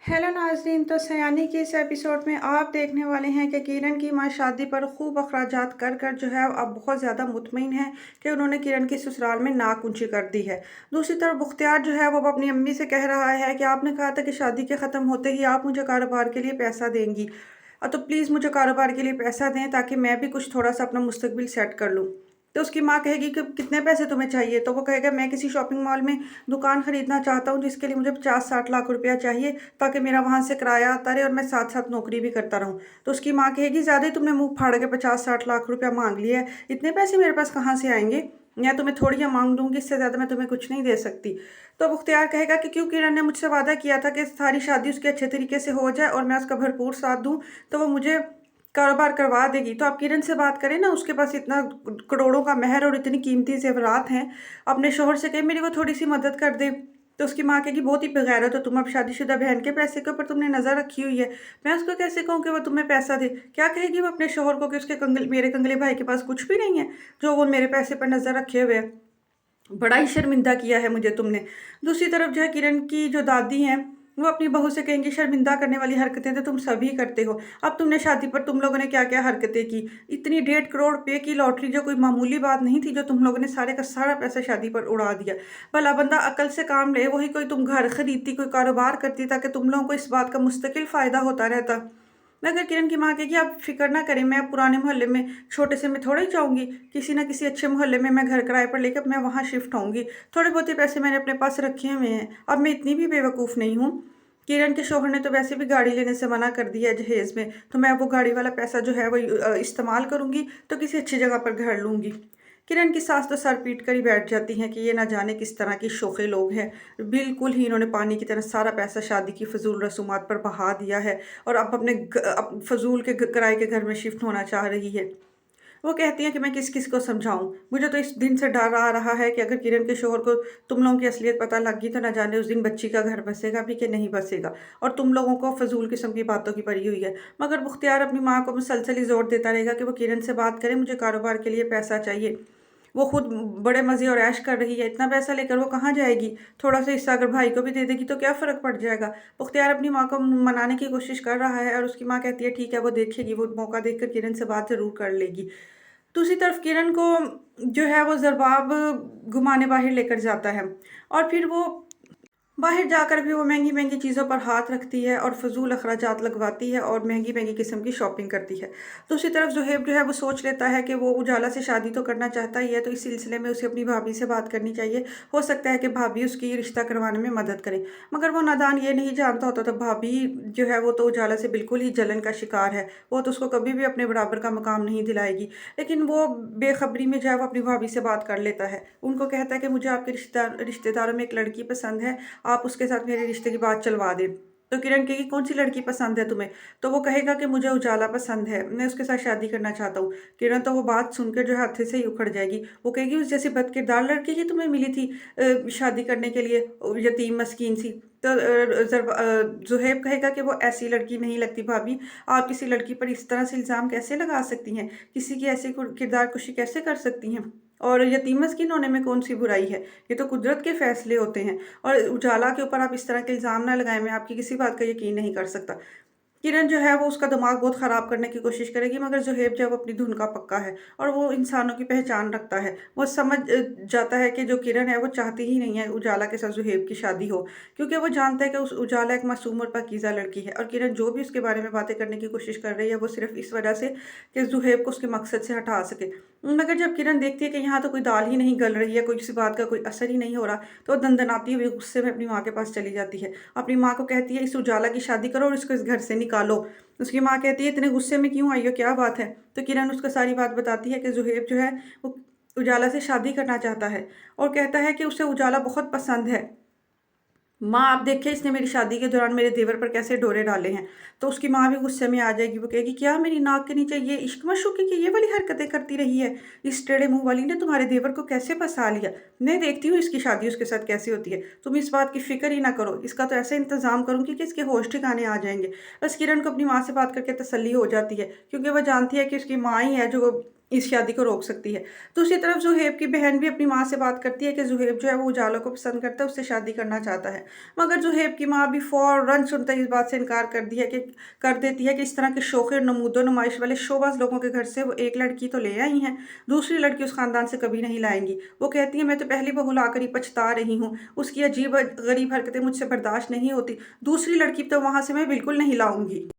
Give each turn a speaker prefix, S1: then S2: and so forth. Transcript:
S1: Hello नाज़रीन। तो सयानी के इस एपिसोड में आप देखने वाले हैं कि किरण की मां शादी पर खूब अखराजात कर कर जो है अब बहुत ज़्यादा मुतमईन है कि उन्होंने किरण की ससुराल में नाक ऊंची कर दी है। दूसरी तरफ बुख्तियार जो है वो अब अपनी अम्मी से कह रहा है कि आपने कहा था कि शादी के ख़त्म होते ही आप मुझे कारोबार के लिए पैसा देंगी, तो प्लीज़ मुझे कारोबार के लिए पैसा दें ताकि मैं भी कुछ थोड़ा सा अपना मुस्तकबिल सेट कर लूँ। तो उसकी माँ कहेगी कि कितने पैसे तुम्हें चाहिए? तो वो कहेगा मैं किसी शॉपिंग मॉल में दुकान खरीदना चाहता हूँ जिसके लिए मुझे 50-60 लाख रुपया चाहिए ताकि मेरा वहाँ से किराया आता रहे और मैं साथ-साथ नौकरी भी करता रहूँ। तो उसकी माँ कहेगी ज़्यादा ही तुमने मुँह फाड़ के 50-60 लाख रुपया माँग लिया है, इतने पैसे मेरे पास कहाँ से आएँगे? मैं तुम्हें थोड़ी यहाँ माँग दूँगी, इससे ज़्यादा मैं तुम्हें कुछ नहीं दे सकती। तो मुख्तियार कहेगा कि क्यों किरण ने मुझसे वादा किया था कि सारी शादी उसकी अच्छे तरीके से हो जाए और मैं उसका भरपूर साथ दूँ, तो वो मुझे कारोबार करवा देगी। तो आप किरण से बात करें ना, उसके पास इतना करोड़ों का महल और इतनी कीमती ज़ेवरात हैं, अपने शौहर से कहें मेरी वो थोड़ी-सी मदद कर दे। तो उसकी माँ कहेगी बहुत ही बेगैरत हो तुम, अब शादीशुदा बहन के पैसे के ऊपर तुमने नज़र रखी हुई है। मैं उसको कैसे कहूँ कि वो तुम्हें पैसा दे? क्या कहेगी वो अपने शौहर को कि उसके मेरे कंगले भाई के पास कुछ भी नहीं है, जो वो मेरे पैसे पर नज़र रखे हुए है? बड़ा ही शर्मिंदा किया है मुझे तुमने। दूसरी तरफ जो है किरण की जो दादी हैं, वो अपनी बहू से कहेंगी शर्मिंदा करने वाली हरकतें तो तुम सभी करते हो। अब तुमने शादी पर तुम लोगों ने क्या-क्या हरकतें की। इतनी 1.5 करोड़ रुपए की लॉटरी जो कोई मामूली बात नहीं थी, जो तुम लोगों ने सारे का सारा पैसा शादी पर उड़ा दिया। भला बंदा अक्ल से काम ले, वही कोई तुम घर खरीदती, कोई कारोबार करती ताकि तुम लोगों को इस बात का मुस्तकिल फ़ायदा होता रहता। मगर किरण की माँ कहेगी आप फ़िक्र ना करें, मैं पुराने मोहल्ले में छोटे से में थोड़ा ही जाऊँगी, किसी न किसी अच्छे मोहल्ले में मैं घर किराए पर लेकर मैं वहाँ शिफ्ट होंगी। थोड़े बहुत ही पैसे मैंने अपने पास रखे हुए हैं, अब मैं इतनी भी बेवकूफ़ नहीं हूँ। किरण के शौहर ने तो वैसे भी गाड़ी लेने से मना कर दिया है जहेज़ में, तो मैं वो गाड़ी वाला पैसा जो है वो इस्तेमाल करूँगी तो किसी अच्छी जगह पर घर लूँगी। किरण की सास तो सर पीट कर ही बैठ जाती हैं कि ये ना जाने किस तरह के शोखे लोग हैं। बिल्कुल ही इन्होंने पानी की तरह सारा पैसा शादी की फ़िज़ूल रसूमात पर बहा दिया है और अब अब फ़िज़ूल के किराए के घर में शिफ्ट होना चाह रही है। वो कहती हैं कि मैं किस-किस को समझाऊँ? मुझे तो इस दिन से डर आ रहा है कि अगर किरण के शौहर को तुम लोगों की असलियत पता लग गई तो ना जाने उस दिन बच्ची का घर बसेगा भी कि नहीं बसेगा, और तुम लोगों को फ़िज़ूल किस्म की बातों की पड़ी हुई है। मगर मुख्तियार अपनी माँ को मुसलसल ही ज़ोर देता रहेगा कि वो किरण से बात करे, मुझे कारोबार के लिए पैसा चाहिए। वो खुद बड़े मज़े और ऐश कर रही है, इतना पैसा लेकर वो कहाँ जाएगी? थोड़ा-सा हिस्सा अगर भाई को भी दे देगी तो क्या फ़र्क पड़ जाएगा? मुख्तियार अपनी माँ को मनाने की कोशिश कर रहा है और उसकी माँ कहती है ठीक है, वो देखेगी, वो मौका देखकर किरण से बात ज़रूर कर लेगी। दूसरी तरफ किरण को जो है वो ज़रबाब घुमाने बाहर लेकर जाता है और फिर वो बाहर जाकर भी वो महँगी-महँगी चीज़ों पर हाथ रखती है और फ़िज़ूल अख़राजात लगवाती है और महँगी-महँगी किस्म की शॉपिंग करती है। दूसरी तरफ ज़ुहैब जो है वो सोच लेता है कि वो उजाला से शादी तो करना चाहता ही है, तो इस सिलसिले में उसे अपनी भाभी से बात करनी चाहिए। हो सकता है कि भाभी उसकी रिश्ता करवाने में मदद करें। मगर वो नादान ये नहीं जानता होता तो भाभी जो है वो तो उजाला से बिल्कुल ही जलन का शिकार है। वो तो उसको कभी भी अपने बराबर का मकाम नहीं दिलाएगी। लेकिन वो बेख़बरी में जो है वो अपनी भाभी से बात कर लेता है। उनको कहता है कि मुझे आपके रिश्तेदारों में एक लड़की पसंद है, आप उसके साथ मेरे रिश्ते की बात चलवा दें। तो किरण कहेगी कौन-सी लड़की पसंद है तुम्हें? तो वो कहेगा कि मुझे उजाला पसंद है, मैं उसके साथ शादी करना चाहता हूँ। किरण तो वो बात सुनकर जो है हत्थे से ही उखड़ जाएगी। वो कहेगी उस जैसी बदकिरदार लड़की ही तुम्हें मिली थी शादी करने के लिए, यतीम मस्कीन सी। तो ज़ुहैब कहेगा कि वो ऐसी लड़की नहीं लगती भाभी, आप किसी लड़की पर इस तरह से इल्ज़ाम कैसे लगा सकती हैं? किसी की ऐसी किरदार कुशी कैसे कर सकती हैं? और यतीम मस्कीन होने में कौन-सी बुराई है? ये तो कुदरत के फ़ैसले होते हैं। और उजाला के ऊपर आप इस तरह के इल्ज़ाम ना लगाएँ, मैं आपकी किसी बात का यकीन नहीं कर सकता। किरण जो है वो उसका दिमाग बहुत ख़राब करने की कोशिश करेगी, मगर ज़ुहैब जो है वो अपनी धुन का पक्का है और वो इंसानों की पहचान रखता है। वो समझ जाता है कि जो किरण है वो चाहती ही नहीं है उजाला के साथ ज़ुहैब की शादी हो, क्योंकि वो जानता है कि उस उजाला एक मासूम और पाकीज़ा लड़की है और किरण जो भी उसके बारे में बातें करने की कोशिश कर रही है वो सिर्फ़ इस वजह से कि ज़ुहैब को उसके मकसद से हटा सके। मगर जब किरण देखती है कि यहाँ तो कोई दाल ही नहीं गल रही है, कोई किसी बात का कोई असर ही नहीं हो रहा, तो वो दनदनाती हुई गुस्से में अपनी माँ के पास चली जाती है। अपनी माँ को कहती है इस उजाला की शादी करो और इसको इस घर से निकालो। उसकी माँ कहती है इतने गुस्से में क्यों आई हो, क्या बात है? तो किरण उसको सारी बात बताती है कि ज़ुहैब जो है वो उजाला से शादी करना चाहता है और कहता है कि उसे उजाला बहुत पसंद है। माँ आप देखिए इसने मेरी शादी के दौरान मेरे देवर पर कैसे डोरे डाले हैं। तो उसकी माँ भी गुस्से में आ जाएगी, वो कहेगी क्या मेरी नाक के नीचे ये इश्क मशूक़ी की ये वाली हरकतें करती रही है? इस टेढ़े मुँह वाली ने तुम्हारे देवर को कैसे फँसा लिया? मैं देखती हूँ इसकी शादी उसके साथ कैसे होती है। तुम इस बात की फ़िक्र ही ना करो, इसका तो ऐसा इंतज़ाम करूँगी कि इसके होश ठिकाने आ जाएँगे। बस किरण को अपनी माँ से बात करके तसल्ली हो जाती है, क्योंकि वो जानती है कि उसकी माँ ही है जो इस शादी को रोक सकती है। दूसरी तरफ ज़ुहैब की बहन भी अपनी माँ से बात करती है कि ज़ुहैब जो है वो उजाला को पसंद करता है, उससे शादी करना चाहता है। मगर ज़ुहैब की माँ भी फ़ौरन सुनते ही इस बात से इनकार कर देती है कि इस तरह के शोखे और नमूदो नुमाइश वाले शोबाज़ लोगों के घर से वो एक लड़की तो ले आई हैं, दूसरी लड़की उस ख़ानदान से कभी नहीं लाएँगी। वो कहती है मैं तो पहली बहू लाकर ही पछता रही हूँ, उसकी अजीब गरीब हरकतें मुझसे बर्दाश्त नहीं होती, दूसरी लड़की तो वहाँ से मैं बिल्कुल नहीं लाऊँगी।